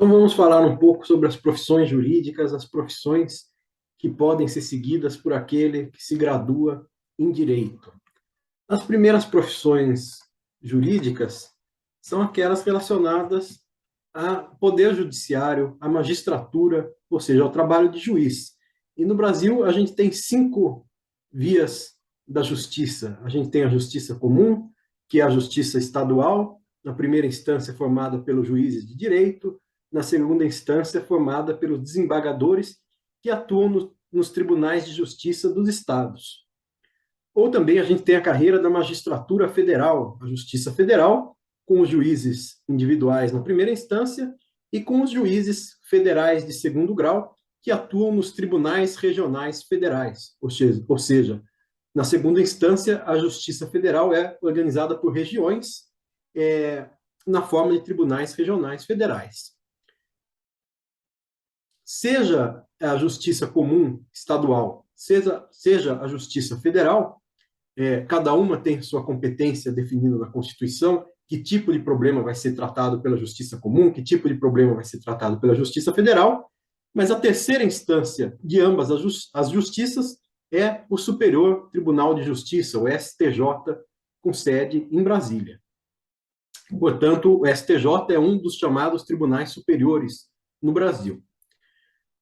Então, vamos falar um pouco sobre as profissões jurídicas, as profissões que podem ser seguidas por aquele que se gradua em direito. As primeiras profissões jurídicas são aquelas relacionadas ao poder judiciário, à magistratura, ou seja, ao trabalho de juiz. E no Brasil, a gente tem 5 vias da justiça. A gente tem a justiça comum, que é a justiça estadual, na primeira instância formada pelos juízes de direito, na segunda instância formada pelos desembargadores que atuam nos tribunais de justiça dos estados. Ou também a gente tem a carreira da magistratura federal, a Justiça Federal, com os juízes individuais na primeira instância e com os juízes federais de segundo grau, que atuam nos tribunais regionais federais. Ou seja, na segunda instância, a Justiça Federal é organizada por regiões, na forma de tribunais regionais federais. Seja a Justiça Comum estadual, seja a Justiça Federal, cada uma tem sua competência definida na Constituição, que tipo de problema vai ser tratado pela Justiça Comum, que tipo de problema vai ser tratado pela Justiça Federal, mas a terceira instância de ambas as justiças é o Superior Tribunal de Justiça, o STJ, com sede em Brasília. Portanto, o STJ é um dos chamados tribunais superiores no Brasil.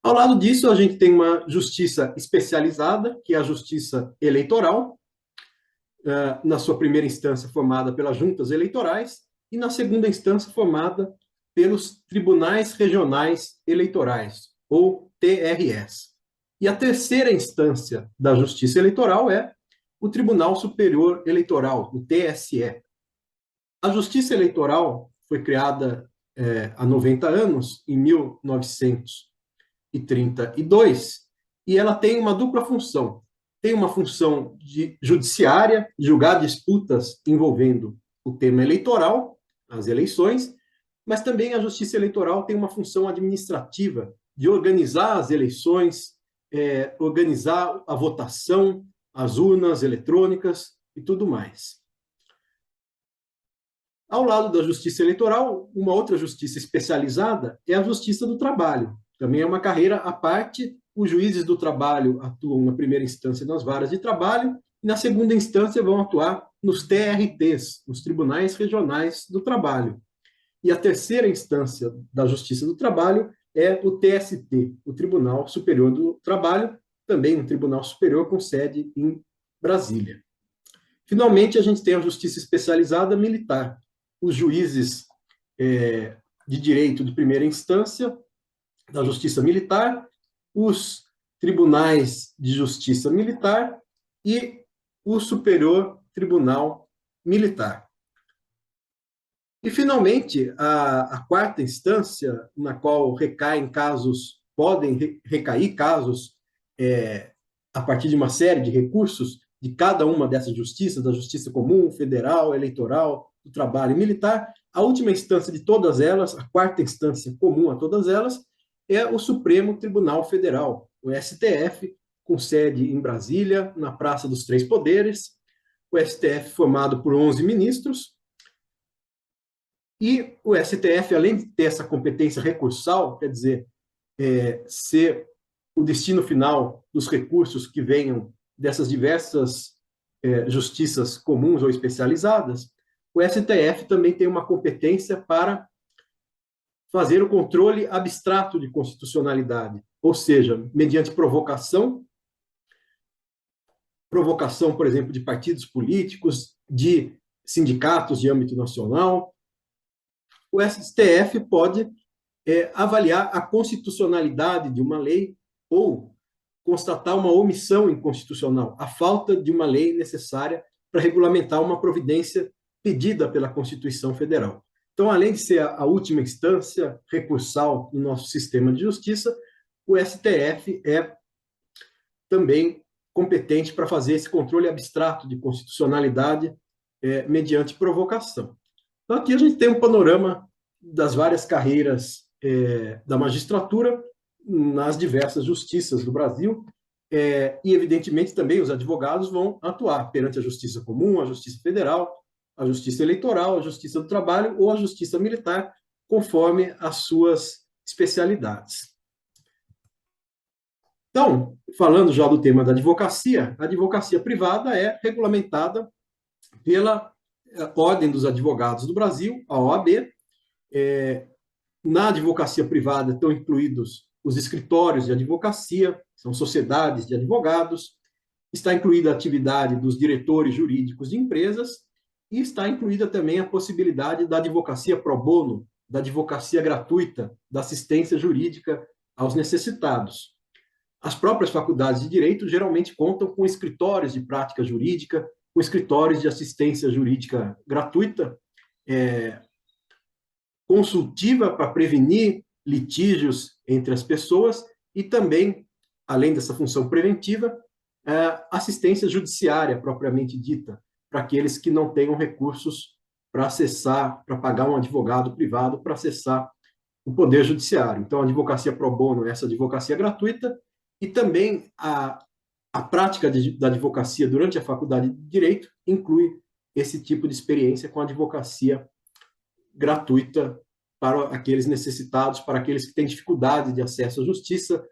Ao lado disso, a gente tem uma justiça especializada, que é a justiça eleitoral, na sua primeira instância formada pelas juntas eleitorais e na segunda instância formada pelos tribunais regionais eleitorais, ou TRS. E a terceira instância da justiça eleitoral é o Tribunal Superior Eleitoral, o TSE. A justiça eleitoral foi criada há 90 anos, em 1932, e ela tem uma dupla função. Tem uma função judiciária, de julgar disputas envolvendo o tema eleitoral, as eleições, mas também a justiça eleitoral tem uma função administrativa, de organizar as eleições, organizar a votação, as urnas eletrônicas e tudo mais. Ao lado da justiça eleitoral, uma outra justiça especializada é a justiça do trabalho. Também é uma carreira à parte. Os juízes do trabalho atuam na primeira instância nas varas de trabalho e na segunda instância vão atuar nos TRTs, nos Tribunais Regionais do Trabalho. E a terceira instância da Justiça do Trabalho é o TST, o Tribunal Superior do Trabalho, também um tribunal superior com sede em Brasília. Finalmente, a gente tem a Justiça Especializada Militar. Os juízes de direito de primeira instância da Justiça Militar, os tribunais de justiça militar e o Superior Tribunal Militar. E, finalmente, a quarta instância, na qual podem recair casos a partir de uma série de recursos de cada uma dessas justiças, da Justiça Comum, Federal, Eleitoral, do Trabalho e Militar, a última instância de todas elas, a quarta instância comum a todas elas, é o Supremo Tribunal Federal, o STF, com sede em Brasília, na Praça dos Três Poderes, o STF formado por 11 ministros, e o STF, além de ter essa competência recursal, quer dizer, ser o destino final dos recursos que venham dessas diversas justiças comuns ou especializadas, o STF também tem uma competência para fazer o controle abstrato de constitucionalidade, ou seja, mediante provocação, por exemplo, de partidos políticos, de sindicatos de âmbito nacional. O STF pode avaliar a constitucionalidade de uma lei ou constatar uma omissão inconstitucional, a falta de uma lei necessária para regulamentar uma providência pedida pela Constituição Federal. Então, além de ser a última instância recursal no nosso sistema de justiça, o STF é também competente para fazer esse controle abstrato de constitucionalidade mediante provocação. Então, aqui a gente tem um panorama das várias carreiras da magistratura nas diversas justiças do Brasil, e, evidentemente, também os advogados vão atuar perante a Justiça Comum, a Justiça Federal, a Justiça Eleitoral, a Justiça do Trabalho ou a Justiça Militar, conforme as suas especialidades. Então, falando já do tema da advocacia, a advocacia privada é regulamentada pela Ordem dos Advogados do Brasil, a OAB. Na advocacia privada estão incluídos os escritórios de advocacia, são sociedades de advogados, está incluída a atividade dos diretores jurídicos de empresas e está incluída também a possibilidade da advocacia pro bono, da advocacia gratuita, da assistência jurídica aos necessitados. As próprias faculdades de direito geralmente contam com escritórios de prática jurídica, com escritórios de assistência jurídica gratuita, consultiva para prevenir litígios entre as pessoas e também, além dessa função preventiva, assistência judiciária propriamente dita, para aqueles que não tenham recursos para acessar, para pagar um advogado privado para acessar o Poder Judiciário. Então, a advocacia pro bono é essa advocacia gratuita e também a prática da advocacia durante a faculdade de Direito inclui esse tipo de experiência com a advocacia gratuita para aqueles necessitados, para aqueles que têm dificuldade de acesso à justiça,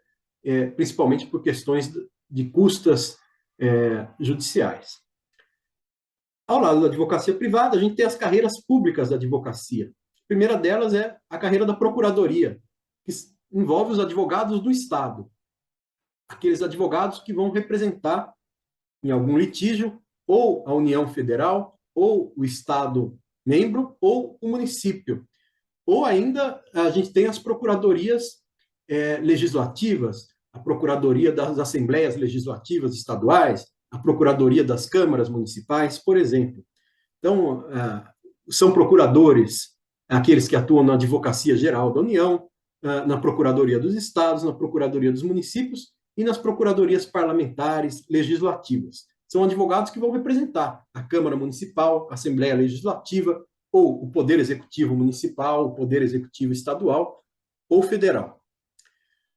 principalmente por questões de custas judiciais. Ao lado da advocacia privada, a gente tem as carreiras públicas da advocacia. A primeira delas é a carreira da procuradoria, que envolve os advogados do Estado, aqueles advogados que vão representar em algum litígio ou a União Federal, ou o Estado membro, ou o município. Ou ainda a gente tem as procuradorias legislativas, a Procuradoria das Assembleias Legislativas Estaduais, a Procuradoria das Câmaras Municipais, por exemplo. Então, são procuradores aqueles que atuam na Advocacia Geral da União, na Procuradoria dos Estados, na Procuradoria dos Municípios e nas Procuradorias Parlamentares Legislativas. São advogados que vão representar a Câmara Municipal, a Assembleia Legislativa, ou o Poder Executivo Municipal, o Poder Executivo Estadual ou Federal.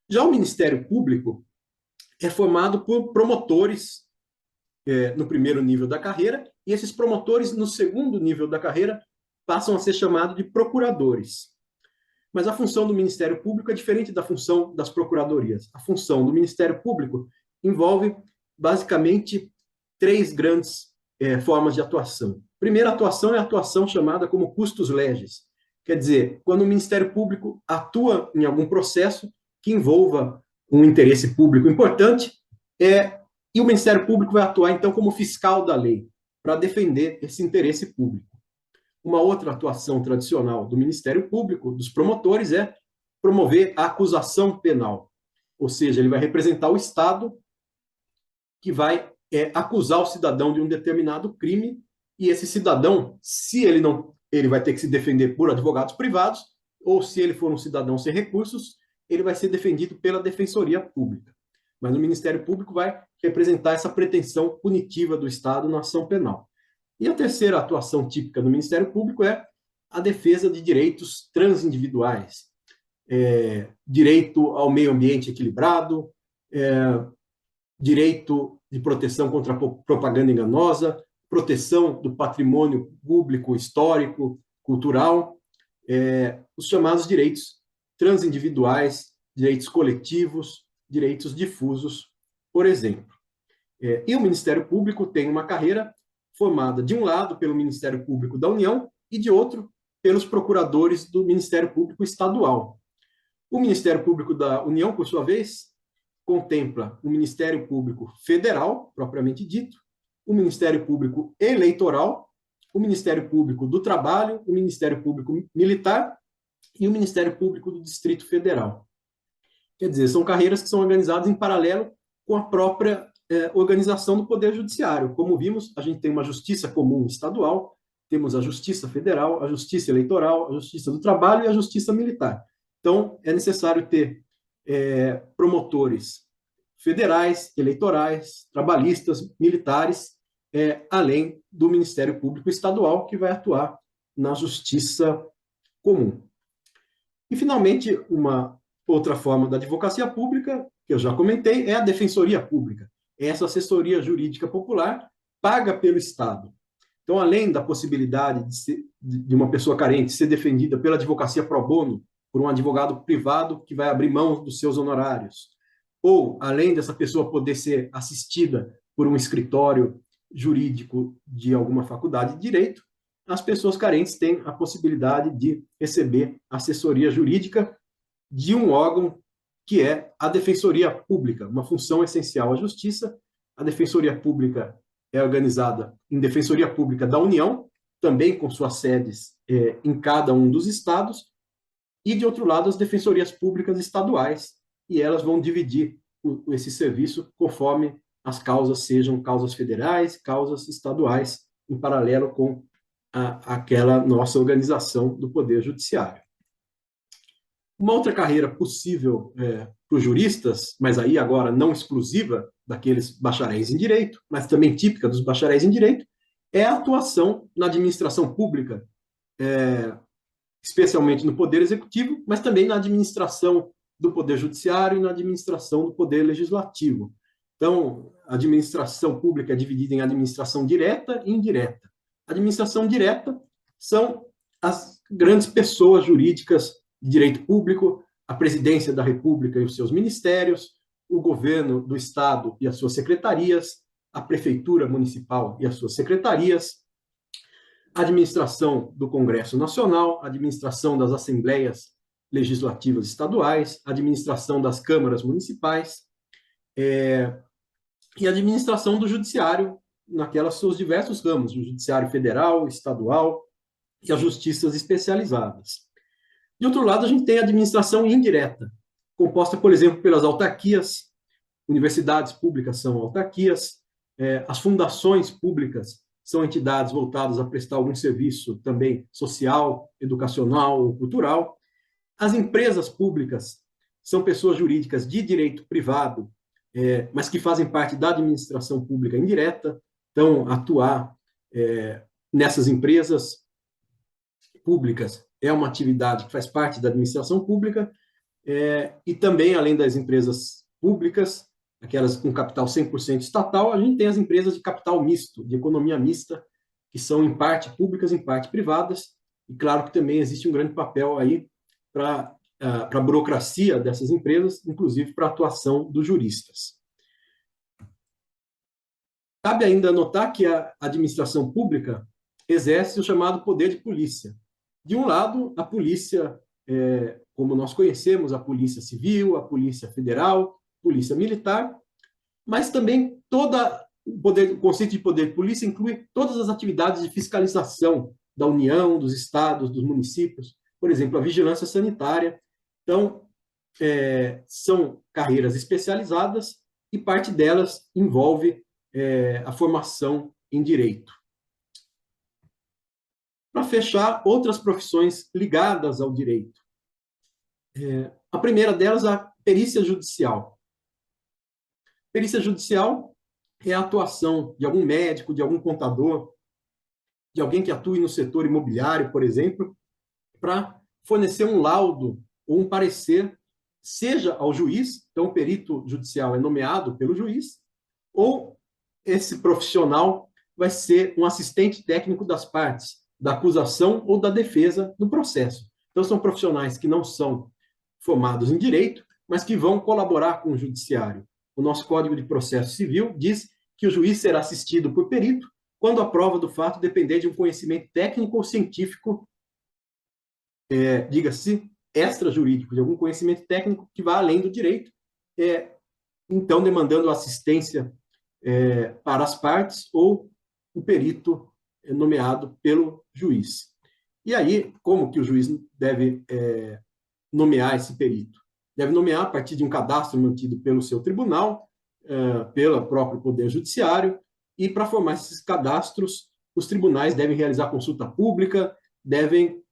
Já o Ministério Público é formado por promotores no primeiro nível da carreira, e esses promotores, no segundo nível da carreira, passam a ser chamados de procuradores. Mas a função do Ministério Público é diferente da função das procuradorias. A função do Ministério Público envolve, basicamente, três grandes formas de atuação. A primeira atuação é a atuação chamada como custos legis. Quer dizer, quando o Ministério Público atua em algum processo que envolva um interesse público importante, e o Ministério Público vai atuar, então, como fiscal da lei, para defender esse interesse público. Uma outra atuação tradicional do Ministério Público, dos promotores, é promover a acusação penal. Ou seja, ele vai representar o Estado que vai acusar o cidadão de um determinado crime, e esse cidadão, se ele não, ele vai ter que se defender por advogados privados, ou se ele for um cidadão sem recursos, ele vai ser defendido pela Defensoria Pública. Mas o Ministério Público vai representar essa pretensão punitiva do Estado na ação penal. E a terceira atuação típica do Ministério Público é a defesa de direitos transindividuais, direito ao meio ambiente equilibrado, direito de proteção contra a propaganda enganosa, proteção do patrimônio público, histórico, cultural, os chamados direitos transindividuais, direitos coletivos, direitos difusos, por exemplo. E o Ministério Público tem uma carreira formada, de um lado, pelo Ministério Público da União e, de outro, pelos procuradores do Ministério Público Estadual. O Ministério Público da União, por sua vez, contempla o Ministério Público Federal, propriamente dito, o Ministério Público Eleitoral, o Ministério Público do Trabalho, o Ministério Público Militar e o Ministério Público do Distrito Federal. Quer dizer, são carreiras que são organizadas em paralelo com a própria organização do Poder Judiciário. Como vimos, a gente tem uma justiça comum estadual, temos a Justiça Federal, a Justiça Eleitoral, a Justiça do Trabalho e a Justiça Militar. Então, é necessário ter promotores federais, eleitorais, trabalhistas, militares, além do Ministério Público Estadual, que vai atuar na Justiça Comum. E, finalmente, uma outra forma da advocacia pública, que eu já comentei, é a Defensoria Pública. É essa assessoria jurídica popular paga pelo Estado. Então, além da possibilidade de uma pessoa carente ser defendida pela advocacia pro bono, por um advogado privado que vai abrir mão dos seus honorários. Ou, além dessa pessoa poder ser assistida por um escritório jurídico de alguma faculdade de direito, as pessoas carentes têm a possibilidade de receber assessoria jurídica de um órgão que é a Defensoria Pública, uma função essencial à Justiça. A Defensoria Pública é organizada em Defensoria Pública da União, também com suas sedes em cada um dos estados, e, de outro lado, as defensorias públicas estaduais, e elas vão dividir esse serviço conforme as causas sejam causas federais, causas estaduais, em paralelo com aquela nossa organização do Poder Judiciário. Uma outra carreira possível para os juristas, mas aí agora não exclusiva daqueles bacharéis em Direito, mas também típica dos bacharéis em Direito, é a atuação na administração pública, especialmente no Poder Executivo, mas também na administração do Poder Judiciário e na administração do Poder Legislativo. Então, a administração pública é dividida em administração direta e indireta. A administração direta são as grandes pessoas jurídicas de direito público, a presidência da República e os seus ministérios, o governo do Estado e as suas secretarias, a prefeitura municipal e as suas secretarias, a administração do Congresso Nacional, a administração das assembleias legislativas estaduais, a administração das câmaras municipais e a administração do judiciário naquelas seus diversos ramos, o judiciário federal, estadual e as justiças especializadas. De outro lado, a gente tem a administração indireta, composta, por exemplo, pelas autarquias, universidades públicas são autarquias, as fundações públicas são entidades voltadas a prestar algum serviço também social, educacional ou cultural. As empresas públicas são pessoas jurídicas de direito privado, mas que fazem parte da administração pública indireta. Então, atuar nessas empresas públicas é uma atividade que faz parte da administração pública, e também, além das empresas públicas, aquelas com capital 100% estatal, a gente tem as empresas de capital misto, de economia mista, que são em parte públicas, em parte privadas, e claro que também existe um grande papel aí para a burocracia dessas empresas, inclusive para a atuação dos juristas. Cabe ainda notar que a administração pública exerce o chamado poder de polícia. De um lado, a polícia, como nós conhecemos, a polícia civil, a polícia federal, polícia militar, mas também o conceito de poder de polícia inclui todas as atividades de fiscalização da União, dos estados, dos municípios, por exemplo, a vigilância sanitária. Então, são carreiras especializadas e parte delas envolve a formação em direito. Para fechar, outras profissões ligadas ao direito. A primeira delas, a perícia judicial. Perícia judicial é a atuação de algum médico, de algum contador, de alguém que atue no setor imobiliário, por exemplo, para fornecer um laudo ou um parecer, seja ao juiz, então o perito judicial é nomeado pelo juiz, ou esse profissional vai ser um assistente técnico das partes, da acusação ou da defesa do processo. Então, são profissionais que não são formados em direito, mas que vão colaborar com o judiciário. O nosso Código de Processo Civil diz que o juiz será assistido por perito quando a prova do fato depender de um conhecimento técnico ou científico, diga-se, extrajurídico, de algum conhecimento técnico que vá além do direito, então demandando assistência para as partes ou o perito nomeado pelo juiz. E aí, como que o juiz deve nomear esse perito? Deve nomear a partir de um cadastro mantido pelo seu tribunal, pelo próprio Poder Judiciário, e para formar esses cadastros, os tribunais devem realizar consulta pública, devem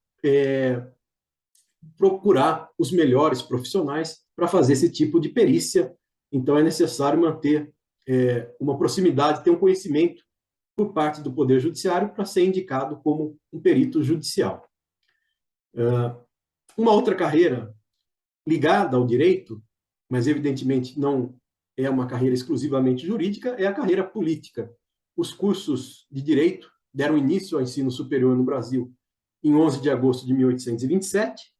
procurar os melhores profissionais para fazer esse tipo de perícia. Então, é necessário manter uma proximidade, ter um conhecimento por parte do Poder Judiciário para ser indicado como um perito judicial. Uma outra carreira ligada ao direito, mas evidentemente não é uma carreira exclusivamente jurídica, é a carreira política. Os cursos de direito deram início ao ensino superior no Brasil em 11 de agosto de 1827.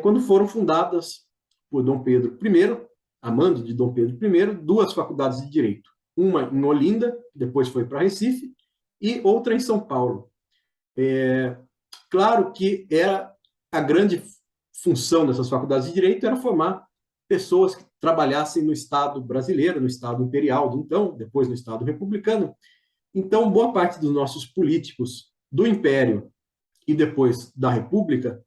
quando foram fundadas por Dom Pedro I, a mando de Dom Pedro I, duas faculdades de direito. Uma em Olinda, depois foi para Recife, e outra em São Paulo. Claro que era a grande função dessas faculdades de direito era formar pessoas que trabalhassem no Estado brasileiro, no Estado imperial de então, depois no Estado republicano. Então, boa parte dos nossos políticos do Império e depois da República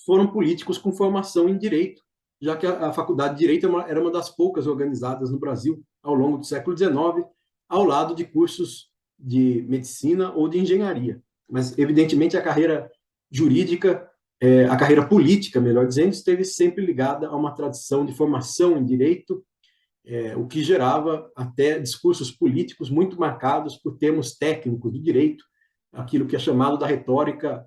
foram políticos com formação em direito, já que a Faculdade de Direito era uma das poucas organizadas no Brasil ao longo do século XIX, ao lado de cursos de medicina ou de engenharia. Mas, evidentemente, a carreira jurídica, a carreira política, melhor dizendo, esteve sempre ligada a uma tradição de formação em direito, o que gerava até discursos políticos muito marcados por termos técnicos do direito, aquilo que é chamado da retórica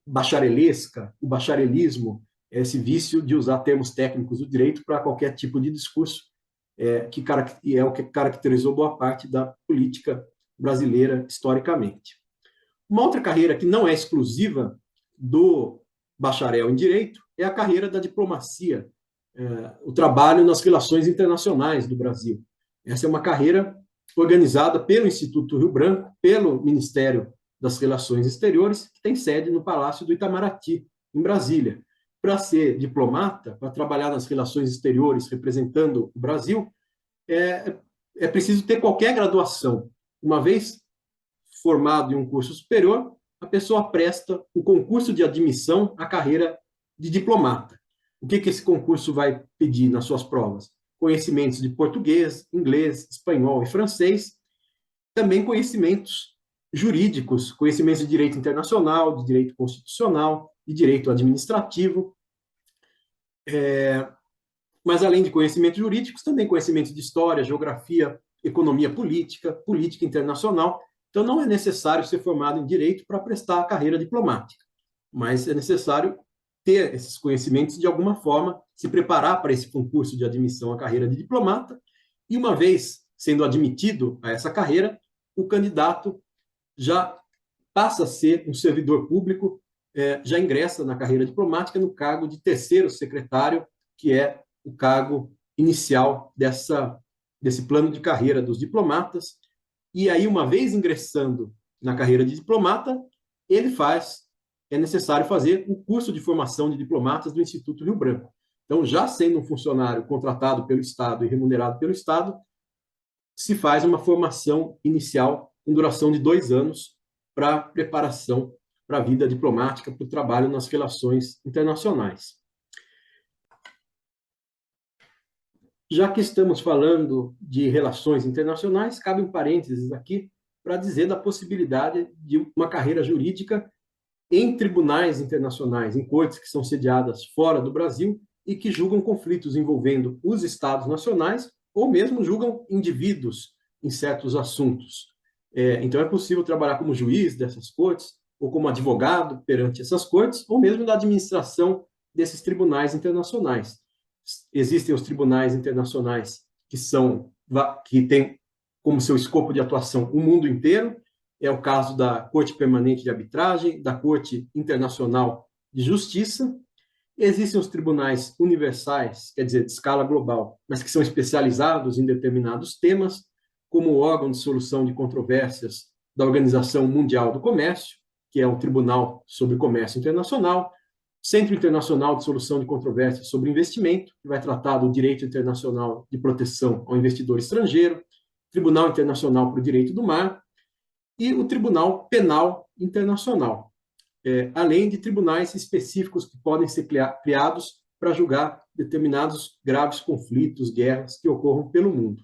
bacharelesca, o bacharelismo, esse vício de usar termos técnicos do direito para qualquer tipo de discurso, que é o que caracterizou boa parte da política brasileira historicamente. Uma outra carreira que não é exclusiva do bacharel em direito é a carreira da diplomacia, o trabalho nas relações internacionais do Brasil. Essa é uma carreira organizada pelo Instituto Rio Branco, pelo Ministério das Relações Exteriores, que tem sede no Palácio do Itamaraty, em Brasília. Para ser diplomata, para trabalhar nas relações exteriores representando o Brasil, é preciso ter qualquer graduação. Uma vez formado em um curso superior, a pessoa presta o concurso de admissão à carreira de diplomata. O que esse concurso vai pedir nas suas provas? Conhecimentos de português, inglês, espanhol e francês, também conhecimentos jurídicos, conhecimentos de direito internacional, de direito constitucional, de direito administrativo, mas além de conhecimentos jurídicos, também conhecimentos de história, geografia, economia política, política internacional. Então, não é necessário ser formado em direito para prestar a carreira diplomática, mas é necessário ter esses conhecimentos de alguma forma, se preparar para esse concurso de admissão à carreira de diplomata, e uma vez sendo admitido a essa carreira, o candidato já passa a ser um servidor público, já ingressa na carreira diplomática no cargo de terceiro secretário, que é o cargo inicial desse plano de carreira dos diplomatas. E aí, uma vez ingressando na carreira de diplomata, é necessário fazer o curso de formação de diplomatas do Instituto Rio Branco. Então, já sendo um funcionário contratado pelo Estado e remunerado pelo Estado, se faz uma formação inicial com duração de 2 anos para preparação para a vida diplomática, para o trabalho nas relações internacionais. Já que estamos falando de relações internacionais, cabe um parênteses aqui para dizer da possibilidade de uma carreira jurídica em tribunais internacionais, em cortes que são sediadas fora do Brasil e que julgam conflitos envolvendo os Estados nacionais ou mesmo julgam indivíduos em certos assuntos. Então, é possível trabalhar como juiz dessas cortes ou como advogado perante essas cortes ou mesmo na administração desses tribunais internacionais. Existem os tribunais internacionais que têm como seu escopo de atuação o mundo inteiro. É o caso da Corte Permanente de Arbitragem, da Corte Internacional de Justiça. Existem os tribunais universais, quer dizer, de escala global, mas que são especializados em determinados temas, como o órgão de solução de controvérsias da Organização Mundial do Comércio, que é um tribunal sobre comércio internacional, Centro Internacional de Solução de Controvérsias sobre Investimento, que vai tratar do direito internacional de proteção ao investidor estrangeiro, Tribunal Internacional para o Direito do Mar e o Tribunal Penal Internacional, além de tribunais específicos que podem ser criados para julgar determinados graves conflitos, guerras que ocorram pelo mundo.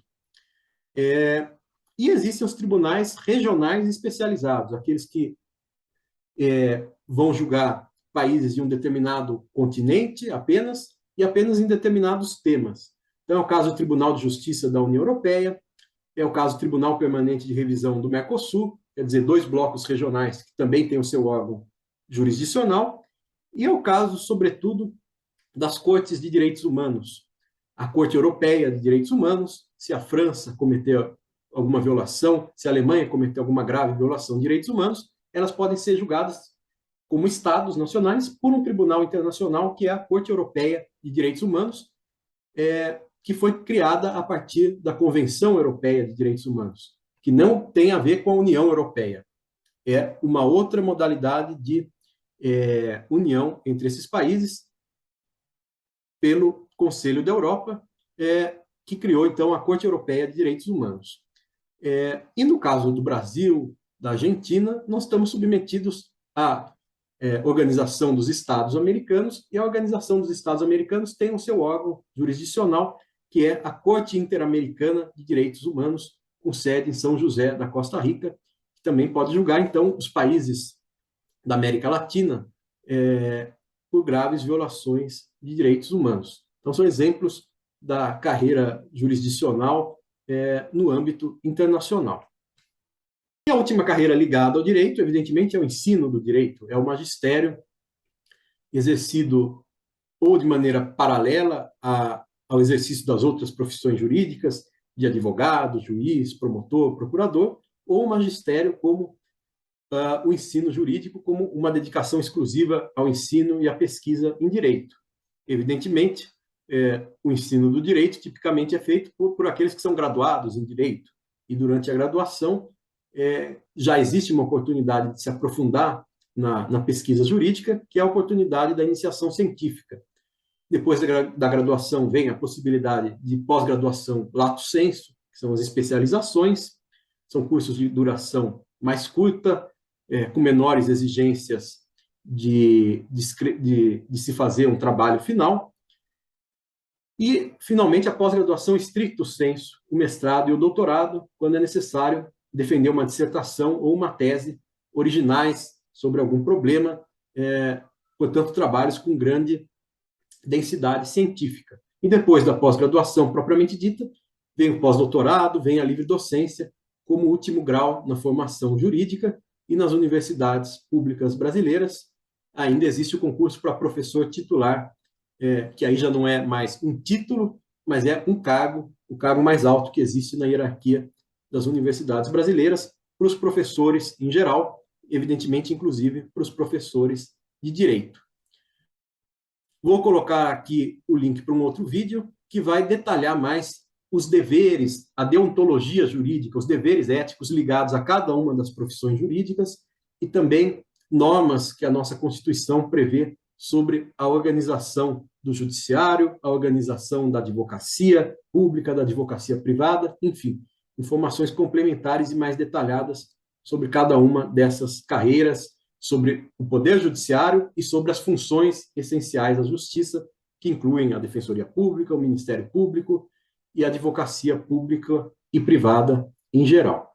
E existem os tribunais regionais especializados, aqueles que vão julgar países de um determinado continente apenas, e apenas em determinados temas. Então, é o caso do Tribunal de Justiça da União Europeia, é o caso do Tribunal Permanente de Revisão do Mercosul, quer dizer, 2 blocos regionais que também têm o seu órgão jurisdicional, e é o caso, sobretudo, das Cortes de Direitos Humanos. A Corte Europeia de Direitos Humanos, se a França cometer alguma violação, se a Alemanha cometer alguma grave violação de direitos humanos, elas podem ser julgadas como Estados nacionais, por um tribunal internacional, que é a Corte Europeia de Direitos Humanos, que foi criada a partir da Convenção Europeia de Direitos Humanos, que não tem a ver com a União Europeia. É uma outra modalidade de união entre esses países pelo Conselho da Europa, que criou, então, a Corte Europeia de Direitos Humanos. E no caso do Brasil, da Argentina, nós estamos submetidos à Organização dos Estados Americanos, e a Organização dos Estados Americanos tem o seu órgão jurisdicional, que é a Corte Interamericana de Direitos Humanos, com sede em São José da Costa Rica, que também pode julgar, então, os países da América Latina por graves violações de direitos humanos. Então, são exemplos da carreira jurisdicional no âmbito internacional. E a última carreira ligada ao direito, evidentemente, é o ensino do direito, é o magistério, exercido ou de maneira paralela ao exercício das outras profissões jurídicas, de advogado, juiz, promotor, procurador, ou o magistério como o ensino jurídico como uma dedicação exclusiva ao ensino e à pesquisa em direito. Evidentemente, o ensino do direito tipicamente é feito por aqueles que são graduados em direito, e durante a graduação já existe uma oportunidade de se aprofundar na pesquisa jurídica, que é a oportunidade da iniciação científica. Depois da graduação vem a possibilidade de pós-graduação lato sensu, que são as especializações, são cursos de duração mais curta, com menores exigências de se fazer um trabalho final. E, finalmente, a pós-graduação stricto sensu, o mestrado e o doutorado, quando é necessário defender uma dissertação ou uma tese originais sobre algum problema, portanto, trabalhos com grande densidade científica. E depois da pós-graduação propriamente dita, vem o pós-doutorado, vem a livre docência, como último grau na formação jurídica, e nas universidades públicas brasileiras ainda existe o concurso para professor titular, que aí já não é mais um título, mas é um cargo, o cargo mais alto que existe na hierarquia das universidades brasileiras, para os professores em geral, evidentemente, inclusive, para os professores de direito. Vou colocar aqui o link para um outro vídeo que vai detalhar mais os deveres, a deontologia jurídica, os deveres éticos ligados a cada uma das profissões jurídicas e também normas que a nossa Constituição prevê sobre a organização do judiciário, a organização da advocacia pública, da advocacia privada, enfim, informações complementares e mais detalhadas sobre cada uma dessas carreiras, sobre o Poder Judiciário e sobre as funções essenciais da Justiça, que incluem a Defensoria Pública, o Ministério Público e a advocacia pública e privada em geral.